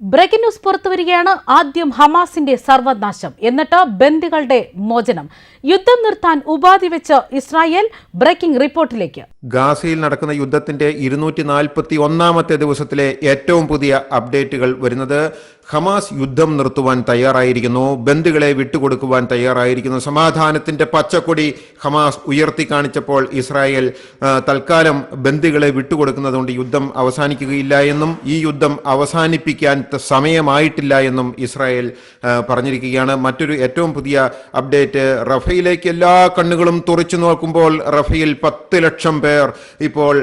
Breaking news പുറത്തുവരികയാണ്. ആദ്യം ഹമാസിന്റെ സർവനാശം, എന്നിട്ട് ബന്ദികളുടെ മോചനം. യുദ്ധം നിർത്താൻ ഉപാധി വെച്ച് ഇസ്രായേൽ. ബ്രേക്കിംഗ് റിപ്പോർട്ടിലേക്ക്. ഗാസയിൽ നടക്കുന്ന യുദ്ധത്തിന്റെ 241ാമത്തെ ദിവസത്തിലെ ഏറ്റവും പുതിയ അപ്ഡേറ്റുകൾ വരുന്നത്. ഹമാസ് യുദ്ധം നിർത്തുവാൻ തയ്യാറായിരിക്കുന്നു, ബന്ദികളെ വിട്ടുകൊടുക്കുവാൻ തയ്യാറായിരിക്കുന്നു. സമാധാനത്തിന്റെ പച്ചക്കൊടി ഹമാസ് ഉയർത്തി കാണിച്ചപ്പോൾ ഇസ്രായേൽ തൽക്കാലം ബന്ദികളെ വിട്ടുകൊടുക്കുന്നതുകൊണ്ട് യുദ്ധം അവസാനിക്കുകയില്ല എന്നും ഈ യുദ്ധം അവസാനിപ്പിക്കാൻ സമയമായിട്ടില്ല എന്നും ഇസ്രായേൽ പറഞ്ഞിരിക്കുകയാണ്. മറ്റൊരു ഏറ്റവും പുതിയ അപ്ഡേറ്റ്, റഫയിലേക്ക് എല്ലാ കണ്ണുകളും തുറച്ചു നോക്കുമ്പോൾ റഫയിൽ 10 ലക്ഷം പേർ ഇപ്പോൾ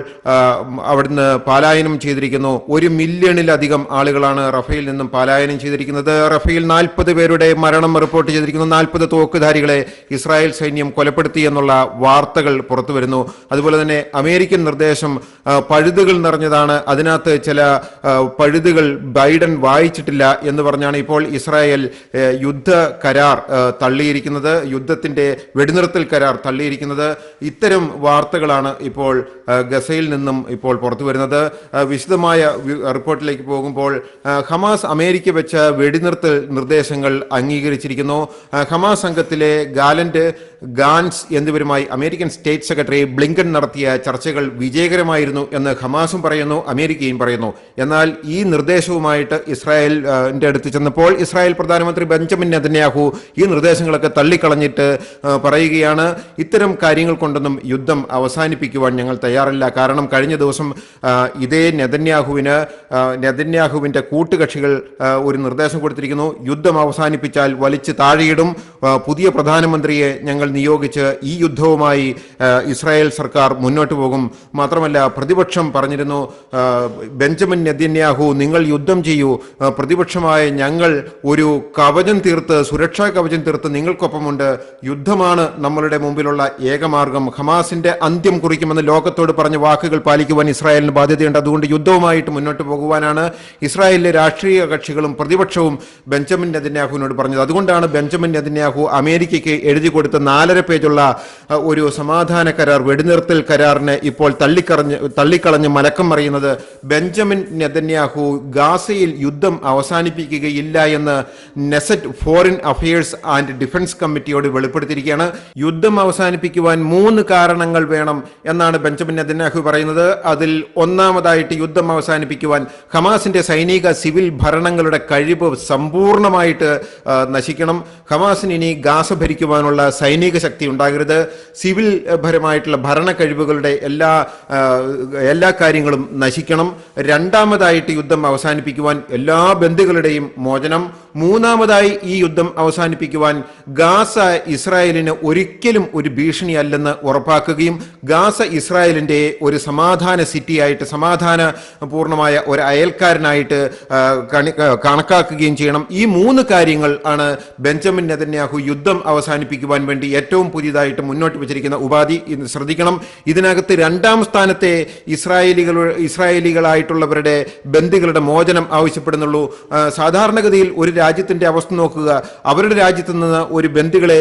അവിടുന്ന് പലായനം ചെയ്തിരിക്കുന്നു. 1 മില്യണിലധികം ആളുകളാണ് റഫയിൽ നിന്നും പലായനം ചെയ്തിരിക്കുന്നത്. റഫയിൽ 40 പേരുടെ മരണം റിപ്പോർട്ട് ചെയ്തിരിക്കുന്നു. 40 തോക്കുധാരികളെ ഇസ്രായേൽ സൈന്യം കൊലപ്പെടുത്തി എന്നുള്ള വാർത്തകൾ പുറത്തു വരുന്നു. അതുപോലെ തന്നെ അമേരിക്കൻ നിർദ്ദേശം പഴുതുകൾ നിറഞ്ഞതാണ്, അതിനകത്ത് ചില പഴുതുകൾ ബൈഡൻ വായിച്ചിട്ടില്ല എന്ന് പറഞ്ഞാണ് ഇപ്പോൾ ഇസ്രായേൽ യുദ്ധ കരാർ തള്ളിയിരിക്കുന്നത്, യുദ്ധത്തിന്റെ വെടിനിർത്തൽ കരാർ തള്ളിയിരിക്കുന്നത്. ഇത്തരം വാർത്തകളാണ് ഇപ്പോൾ ഗസയിൽ നിന്നും ഇപ്പോൾ പുറത്തു വരുന്നത്. വിശദമായ റിപ്പോർട്ടിലേക്ക് പോകുമ്പോൾ ഹമാസ് അമേരിക്ക വെച്ച വെടിനിർത്തൽ നിർദ്ദേശങ്ങൾ അംഗീകരിച്ചിരിക്കുന്നു. ഹമാസ് സംഘത്തിലെ ഗാൻസ് എന്നിവരുമായി അമേരിക്കൻ സ്റ്റേറ്റ് സെക്രട്ടറി ബ്ലിങ്കൻ നടത്തിയ ചർച്ചകൾ വിജയകരമായിരുന്നു എന്ന് ഹമാസും പറയുന്നു, അമേരിക്കയും പറയുന്നു. എന്നാൽ ഈ നിർദ്ദേശവുമായിട്ട് ഇസ്രായേലിന്റെ അടുത്ത് ചെന്നപ്പോൾ ഇസ്രായേൽ പ്രധാനമന്ത്രി ബെഞ്ചമിൻ നെതന്യാഹു ഈ നിർദ്ദേശങ്ങളൊക്കെ തള്ളിക്കളഞ്ഞിട്ട് പറയുകയാണ്, ഇത്തരം കാര്യങ്ങൾ കൊണ്ടൊന്നും യുദ്ധം അവസാനിപ്പിക്കുവാൻ ഞങ്ങൾ തയ്യാറല്ല. കാരണം കഴിഞ്ഞ ദിവസം ഇതേ നെതന്യാഹുവിന്റെ കൂട്ടുകക്ഷികൾ ഒരു നിർദ്ദേശം കൊടുത്തിരിക്കുന്നു, യുദ്ധം അവസാനിപ്പിച്ചാൽ വലിച്ചു താഴെയിടും, പുതിയ പ്രധാനമന്ത്രിയെ ഞങ്ങൾ നിയോഗിച്ച് ഈ യുദ്ധവുമായി ഇസ്രായേൽ സർക്കാർ മുന്നോട്ട് പോകും. മാത്രമല്ല പ്രതിപക്ഷം പറഞ്ഞിരുന്നു, ബെഞ്ചമിൻ നെതന്യാഹു നിങ്ങൾ യുദ്ധം ചെയ്യൂ, പ്രതിപക്ഷമായ ഞങ്ങൾ ഒരു കവചം തീർത്ത്, സുരക്ഷാ കവചം തീർത്ത് നിങ്ങൾക്കൊപ്പമുണ്ട്, യുദ്ധമാണ് നമ്മളുടെ മുമ്പിലുള്ള ഏകമാർഗം, ഹമാസിന്റെ അന്ത്യം കുറിക്കുമെന്ന് ലോകത്തോട് പറഞ്ഞ വാക്കുകൾ പാലിക്കുവാൻ ഇസ്രായേലിന് ബാധ്യതയുണ്ട്. അതുകൊണ്ട് യുദ്ധവുമായിട്ട് മുന്നോട്ട് പോകുവാനാണ് ഇസ്രായേലിലെ രാഷ്ട്രീയ കക്ഷികളും പ്രതിപക്ഷവും ബെഞ്ചമിൻ നെതന്യാഹുവിനോട് പറഞ്ഞത്. അതുകൊണ്ടാണ് ബെഞ്ചമിൻ നെതന്യാഹു അമേരിക്കയ്ക്ക് എഴുതി കൊടുത്ത 4.5 പേജുള്ള ഒരു സമാധാന കരാർ, വെടിനിർത്തൽ കരാറിനെ ഇപ്പോൾ തള്ളിക്കളഞ്ഞ് മലക്കം മറിയുന്നത്. ബെഞ്ചമിൻ നെതന്യാഹു ഗാസയിൽ യുദ്ധം അവസാനിപ്പിക്കുകയില്ല എന്ന് Knesset foreign affairs and defence കമ്മിറ്റിയോട് വെളിപ്പെടുത്തിയിരിക്കുകയാണ്. യുദ്ധം അവസാനിപ്പിക്കുവാൻ 3 കാരണങ്ങൾ വേണം എന്നാണ് ബെഞ്ചമിൻ നെതന്യാഹു പറയുന്നത്. അതിൽ ഒന്നാമതായിട്ട് യുദ്ധം അവസാനിപ്പിക്കുവാൻ ഹമാസിന്റെ സൈനിക സിവിൽ ഭരണങ്ങളുടെ കഴിവ് സമ്പൂർണമായിട്ട് നശിക്കണം. ഹമാസിന് ഇനി ഗാസ ഭരിക്കുവാനുള്ള സൈനിക ശക്തി ഉണ്ടാകരുത്. സിവിൽ പരമായിട്ടുള്ള ഭരണ കഴിവുകളുടെ എല്ലാ കാര്യങ്ങളും നശിക്കണം. രണ്ടാമതായിട്ട് യുദ്ധം അവസാനിപ്പിക്കുവാൻ എല്ലാ ബന്ദികളുടെയും മോചനം. മൂന്നാമതായി ഈ യുദ്ധം അവസാനിപ്പിക്കുവാൻ ഗാസ ഇസ്രായേലിന് ഒരിക്കലും ഒരു ഭീഷണിയല്ലെന്ന് ഉറപ്പാക്കുകയും ഗാസ ഇസ്രായേലിന്റെ ഒരു സമാധാന സിറ്റിയായിട്ട്, സമാധാന പൂർണ്ണമായ ഒരു അയൽക്കാരനായിട്ട് കണക്കാക്കുകയും ചെയ്യണം. ഈ 3 കാര്യങ്ങൾ ആണ് ബെഞ്ചമിൻ നെതന്യാഹു യുദ്ധം അവസാനിപ്പിക്കുവാൻ വേണ്ടി ഏറ്റവും പുതിയതായിട്ട് മുന്നോട്ട് വെച്ചിരിക്കുന്ന ഉപാധി. ശ്രദ്ധിക്കണം, ഇതിനകത്ത് 2ാം സ്ഥാനത്തെ ഇസ്രായേലികളായിട്ടുള്ളവരുടെ ബന്ദികളുടെ മോചനം ആവശ്യപ്പെടുന്നുള്ളൂ. സാധാരണഗതിയിൽ ഒരു രാജ്യത്തിന്റെ അവസ്ഥ നോക്കുക, അവരുടെ രാജ്യത്ത് നിന്ന് ഒരു ബന്ദികളെ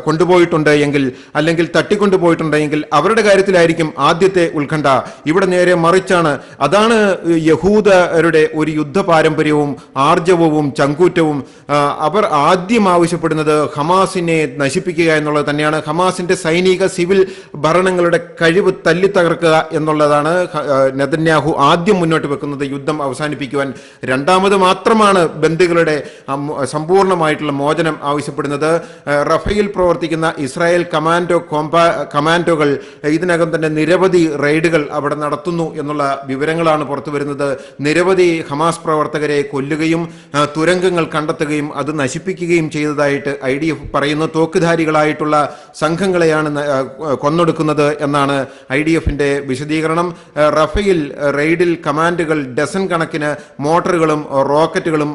കൊണ്ടുപോയിട്ടുണ്ട് എങ്കിൽ, അല്ലെങ്കിൽ തട്ടിക്കൊണ്ടുപോയിട്ടുണ്ടെങ്കിൽ അവരുടെ കാര്യത്തിലായിരിക്കും ആദ്യത്തെ ഉത്കണ്ഠ. ഇവിടെ നേരെ മറിച്ചാണ്. അതാണ് യഹൂദരുടെ ഒരു യുദ്ധ പാരമ്പര്യവും ആർജവവും ചങ്കൂറ്റവും. അവർ ആദ്യം ആവശ്യപ്പെടുന്നത് ഹമാസിനെ നശിപ്പിക്കുക എന്നുള്ളത് തന്നെയാണ്. ഹമാസിന്റെ സൈനിക സിവിൽ ഭരണങ്ങളുടെ കഴിവ് തല്ലിത്തകർക്കുക എന്നുള്ളതാണ് നെതന്യാഹു ആദ്യം മുന്നോട്ട് വെക്കുന്നത് യുദ്ധം അവസാനിപ്പിക്കുവാൻ. രണ്ടാമത് മാത്രമാണ് ബന്ദികളുടെ സമ്പൂർണമായിട്ടുള്ള മോചനം ആവശ്യപ്പെടുന്നത്. റഫയിൽ പ്രവർത്തിക്കുന്ന ഇസ്രായേൽ കമാൻഡോകൾ ഇതിനകം തന്നെ നിരവധി റെയ്ഡുകൾ അവിടെ നടത്തുന്നു എന്നുള്ള വിവരങ്ങളാണ് പുറത്തു വരുന്നത്. നിരവധി ഹമാസ് പ്രവർത്തകരെ കൊല്ലുകയും തുരങ്കങ്ങൾ കണ്ടെത്തുകയും അത് നശിപ്പിക്കുകയും ചെയ്തതായിട്ട് IDF പറയുന്നു. തോക്കുധാരികളായിട്ടുള്ള സംഘങ്ങളെയാണ് കൊന്നൊടുക്കുന്നത് എന്നാണ് IDFന്റെ വിശദീകരണം. റഫയിൽ റെയ്ഡിൽ കമാൻഡുകൾ ഡസൻ കണക്കിന് മോട്ടറുകളും റോക്കറ്റുകളും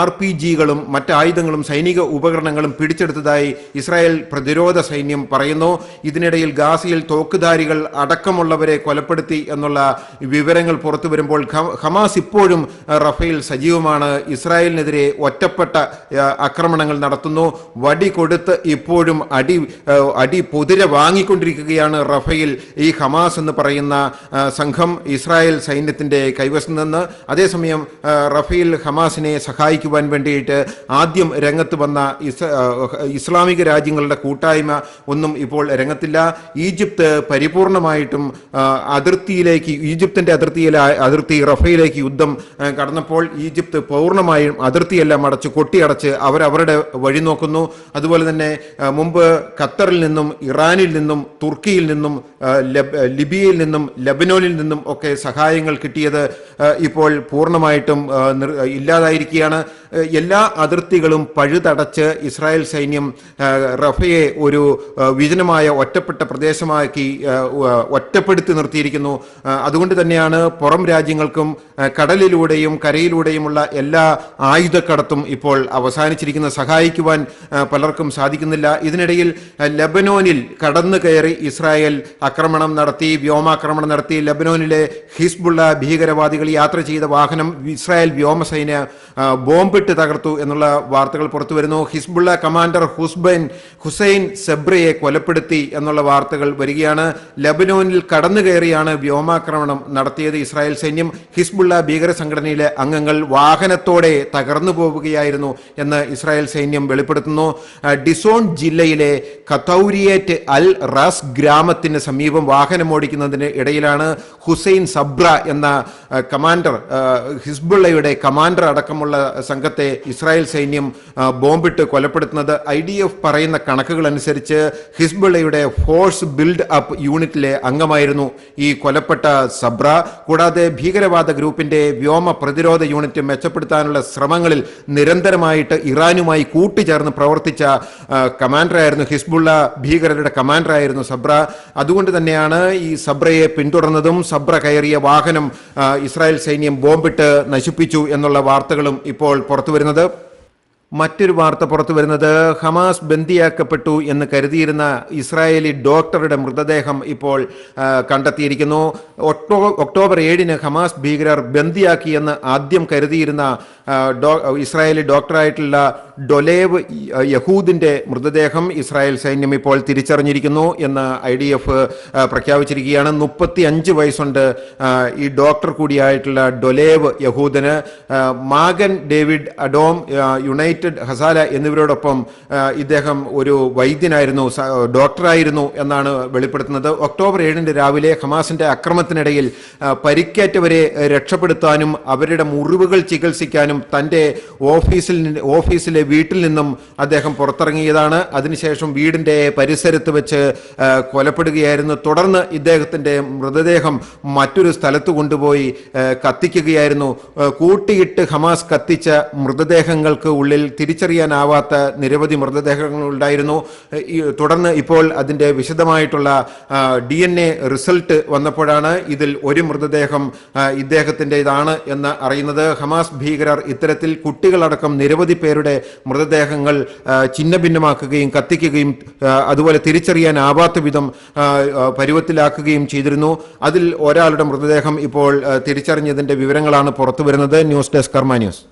RPG-കളും മറ്റായുധങ്ങളും സൈനിക ഉപകരണങ്ങളും പിടിച്ചെടുത്തതായി ഇസ്രായേൽ പ്രതിരോധ സൈന്യം പറയുന്നു. ഇതിനിടയിൽ ഗാസയിൽ തോക്കുധാരികൾ അടക്കമുള്ളവരെ കൊലപ്പെടുത്തി എന്നുള്ള വിവരങ്ങൾ പുറത്തു വരുമ്പോൾ ഹമാസ് ഇപ്പോഴും റഫയിൽ സജീവമാണ്. ഇസ്രായേലിനെതിരെ ഒറ്റപ്പെട്ട ആക്രമണങ്ങൾ നടത്തുന്നു. വടി കൊടുത്ത് ഇപ്പോഴും അടി പൊതിര വാങ്ങിക്കൊണ്ടിരിക്കുകയാണ് റഫേൽ. ഈ ഹമാസ് എന്ന് പറയുന്ന സംഘം ഇസ്രായേൽ സൈന്യത്തിന്റെ കൈവശം നിന്ന്. അതേസമയം റഫേൽ ഹമാസിനെ സഹായിക്കുവാൻ വേണ്ടിയിട്ട് ആദ്യം രംഗത്ത് വന്ന ഇസ്ലാമിക രാജ്യങ്ങളുടെ കൂട്ടായ്മ ഒന്നും ഇപ്പോൾ രംഗത്തില്ല. ഈജിപ്ത് പരിപൂർണമായിട്ടും ഈജിപ്തിന്റെ അതിർത്തി റഫേലിലേക്ക് യുദ്ധം കടന്നപ്പോൾ ഈജിപ്ത് പൂർണ്ണമായും അതിർത്തിയെല്ലാം കൊട്ടിയടച്ച് അവരവരുടെ വഴി നോക്കുന്നു. അതുപോലെ തന്നെ മുമ്പ് ഖത്തറിൽ നിന്നും ഇറാനിൽ നിന്നും തുർക്കിയിൽ നിന്നും ലിബിയയിൽ നിന്നും ലബനോനിൽ നിന്നും ഒക്കെ സഹായങ്ങൾ കിട്ടിയത് ഇപ്പോൾ പൂർണ്ണമായിട്ടും ഇല്ലാതായിരിക്കുകയാണ്. എല്ലാ അതിർത്തികളും പഴുതടച്ച് ഇസ്രായേൽ സൈന്യം റഫയെ ഒരു വിജനമായ ഒറ്റപ്പെട്ട പ്രദേശമാക്കി ഒറ്റപ്പെടുത്തി നിർത്തിയിരിക്കുന്നു. അതുകൊണ്ട് തന്നെയാണ് പുറം രാജ്യങ്ങൾക്കും കടലിലൂടെയും കരയിലൂടെയുമുള്ള എല്ലാ ആയുധക്കടത്തും ഇപ്പോൾ അവസാനിച്ചിരിക്കുന്നത്. സഹായിക്കുവാൻ പലർക്കും സാധിക്കുന്നില്ല. ഇതിനിടയിൽ ലബനോനിൽ കടന്നു കയറി ഇസ്രായേൽ ആക്രമണം നടത്തി, വ്യോമാക്രമണം നടത്തി. ലബനോനിലെ ഹിസ്ബുള്ള ഭീകരവാദികൾ യാത്ര ചെയ്ത വാഹനം ഇസ്രായേൽ വ്യോമസേന ബോംബിട്ട് തകർത്തു എന്നുള്ള വാർത്തകൾ പുറത്തു വരുന്നു. ഹിസ്ബുള്ള കമാൻഡർ ഹുസൈൻ സെബ്രയെ കൊലപ്പെടുത്തി എന്നുള്ള വാർത്തകൾ വരികയാണ്. ലബനോനിൽ കടന്നു കയറിയാണ് വ്യോമാക്രമണം നടത്തിയത് ഇസ്രായേൽ സൈന്യം. ഹിസ്ബുള്ള ഭീകര സംഘടനയിലെ അംഗങ്ങൾ വാഹനത്തോടെ തകർന്നു പോവുകയായിരുന്നു എന്ന് ഇസ്രായേൽ സൈന്യം വെളിപ്പെടുത്തുന്നു. ഡിസോൺ ജില്ലയിലെ ഖത്തൌരിയേറ്റ് അൽ റാസ് ഗ്രാമത്തിന് സമീപം വാഹനമോടിക്കുന്നതിന് ഇടയിലാണ് ഹുസൈൻ സബ്ര എന്ന കമാൻഡർ, ഹിസ്ബുള്ളയുടെ കമാൻഡർ അടക്കമുള്ള സംഘത്തെ ഇസ്രായേൽ സൈന്യം ബോംബിട്ട് കൊലപ്പെടുത്തുന്നത്. IDF പറയുന്ന കണക്കുകൾ അനുസരിച്ച് ഹിസ്ബുള്ളയുടെ ഫോഴ്സ് ബിൽഡ് അപ്പ് യൂണിറ്റിലെ അംഗമായിരുന്നു ഈ കൊലപ്പെട്ട സബ്ര. കൂടാതെ ഭീകരവാദ ഗ്രൂപ്പിന്റെ വ്യോമ പ്രതിരോധ യൂണിറ്റ് മെച്ചപ്പെടുത്താനുള്ള ശ്രമങ്ങളിൽ നിരന്തരമായിട്ട് ഇറാനുമായി കൂട്ടുചേർന്ന് പ്രവർത്തിച്ച കമാൻഡറായിരുന്നു, ഹിസ്ബുള്ള ഭീകരരുടെ കമാൻഡറായിരുന്നു സബ്ര. അതുകൊണ്ട് തന്നെയാണ് ഈ സബ്രയെ പിന്തുടർന്നതും സബ്ര കയറിയ വാഹനം ഇസ്രായേൽ സൈന്യം ബോംബിട്ട് നശിപ്പിച്ചു എന്നുള്ള വാർത്തകളും ഇപ്പോൾ പുറത്തു വരുന്നത്. മറ്റൊരു വാർത്ത പുറത്തു വരുന്നത് ഹമാസ് ബന്ദിയാക്കപ്പെട്ടു എന്ന് കരുതിയിരുന്ന ഇസ്രായേലി ഡോക്ടറുടെ മൃതദേഹം ഇപ്പോൾ കണ്ടെത്തിയിരിക്കുന്നു. ഒക്ടോബർ 7 ഹമാസ് ഭീകരർ ബന്ദിയാക്കിയെന്ന് ആദ്യം കരുതിയിരുന്ന ഇസ്രായേലി ഡോക്ടറായിട്ടുള്ള ഡൊലേവ് യഹൂദിന്റെ മൃതദേഹം ഇസ്രായേൽ സൈന്യം ഇപ്പോൾ തിരിച്ചറിഞ്ഞിരിക്കുന്നു എന്ന് IDF പ്രഖ്യാപിച്ചിരിക്കുകയാണ്. 35 വയസ്സുണ്ട് ഈ ഡോക്ടർ കൂടിയായിട്ടുള്ള ഡൊലേവ് യഹൂദിന്. മാഗൻ ഡേവിഡ് അഡോം, യുണൈറ്റഡ് ഹസാല എന്നിവരോടൊപ്പം ഇദ്ദേഹം ഒരു വൈദ്യനായിരുന്നു, ഡോക്ടറായിരുന്നു എന്നാണ് വെളിപ്പെടുത്തുന്നത്. ഒക്ടോബർ 7 രാവിലെ ഹമാസിന്റെ അക്രമത്തിനിടയിൽ പരിക്കേറ്റവരെ രക്ഷപ്പെടുത്താനും അവരുടെ മുറിവുകൾ ചികിത്സിക്കാനും തന്റെ ഓഫീസിലെ വീട്ടിൽ നിന്നും അദ്ദേഹം പുറത്തിറങ്ങിയതാണ്. അതിനുശേഷം വീടിന്റെ പരിസരത്ത് വെച്ച് കൊലപ്പെടുകയായിരുന്നു. തുടർന്ന് ഇദ്ദേഹത്തിന്റെ മൃതദേഹം മറ്റൊരു സ്ഥലത്ത് കൊണ്ടുപോയി കത്തിക്കുകയായിരുന്നു. കൂട്ടിയിട്ട് ഹമാസ് കത്തിച്ച മൃതദേഹങ്ങൾക്ക് ഉള്ളിൽ തിരിച്ചറിയാനാവാത്ത നിരവധി മൃതദേഹങ്ങൾ ഉണ്ടായിരുന്നു. തുടർന്ന് ഇപ്പോൾ അതിന്റെ വിശദമായിട്ടുള്ള DNA റിസൾട്ട് വന്നപ്പോഴാണ് ഇതിൽ ഒരു മൃതദേഹം ഇദ്ദേഹത്തിൻ്റെതാണ് എന്ന് അറിയുന്നത്. ഹമാസ് ഭീകരർ ഇത്തരത്തിൽ കുട്ടികളടക്കം നിരവധി പേരുടെ മൃതദേഹങ്ങൾ ഛിന്നഭിന്നമാക്കുകയും കത്തിക്കുകയും അതുപോലെ തിരിച്ചറിയാനാവാത്ത വിധം പരുവത്തിലാക്കുകയും ചെയ്തിരുന്നു. അതിൽ ഒരാളുടെ മൃതദേഹം ഇപ്പോൾ തിരിച്ചറിഞ്ഞതിന്റെ വിവരങ്ങളാണ് പുറത്തു വരുന്നത്. ന്യൂസ് ഡെസ്ക് കർമ്മ ന്യൂസ്.